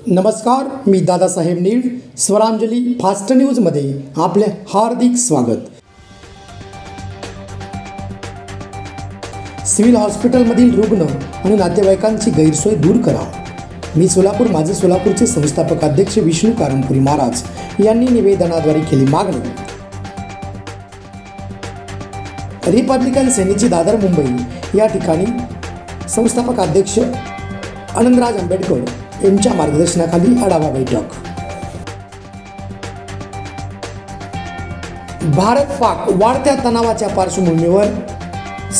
नमस्कार, मी दादासाहेब नीळ. स्वरांजली फास्ट न्यूजमध्ये आपले हार्दिक स्वागत. सिव्हिल हॉस्पिटलमधील रुग्ण आणि नातेवाईकांची गैरसोय दूर करा. मी सोलापूर माझे सोलापूरचे संस्थापक अध्यक्ष विष्णू कारंपुरी महाराज यांनी निवेदनाद्वारे केली मागणी. रिपब्लिकन सेनेची दादर मुंबई या ठिकाणी संस्थापक अध्यक्ष आनंदराज आंबेडकर यांच्या मार्गदर्शनाखाली आढावा बैठक. भारत पाक वाढत्या तणावाच्या पार्श्वभूमीवर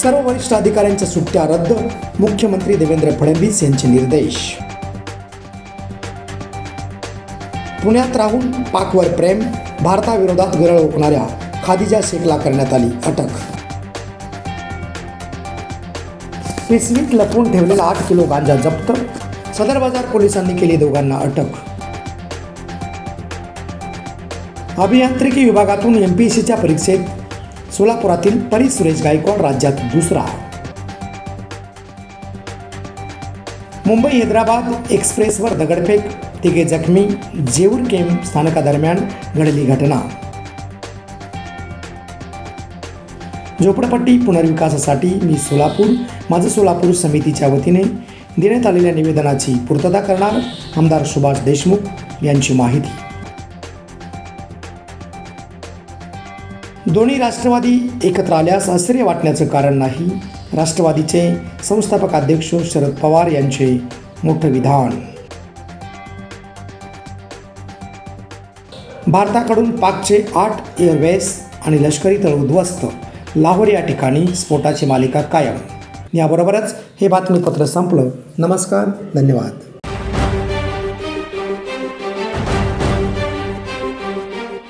सर्व वरिष्ठ अधिकाऱ्यांच्या सुट्ट्या रद्द. मुख्यमंत्री देवेंद्र फडणवीस यांचे निर्देश. पुण्यात राहून पाकवर प्रेम, भारताविरोधात गरळ ओकणाऱ्या खादिजा शेखला करण्यात आली अटक. पिशवीत लपवून ठेवलेला 8 किलो गांजा जप्त. सदर बाजार पोलिसांनी केली दोघांना अटक. अभियांत्रिकी विभागातून MPSCच्या परीक्षेत सोलापुरातील परी सुरेश गायकवाड राज्यात दुसरा. मुंबई हैदराबाद एक्सप्रेसवर दगडफेक, 3 जखमी. जेऊर केम स्थानकादरम्यान घडली घटना. झोपडपट्टी पुनर्विकासासाठी मी सोलापूर माझे सोलापूर समितीच्या वतीने देण्यात आलेल्या निवेदनाची पूर्तता करणार. आमदार सुभाष देशमुख यांची माहिती. दोन्ही राष्ट्रवादी एकत्र आल्यास आश्चर्य वाटण्याचं कारण नाही. राष्ट्रवादीचे संस्थापक अध्यक्ष शरद पवार यांचे मोठं विधान. भारताकडून पाकचे 8 एअरवेज आणि लष्करी तळ उद्ध्वस्त. लाहोर या ठिकाणी स्फोटाची मालिका कायम. याबरोबरच हे बातमीपत्र संपलं. नमस्कार, धन्यवाद.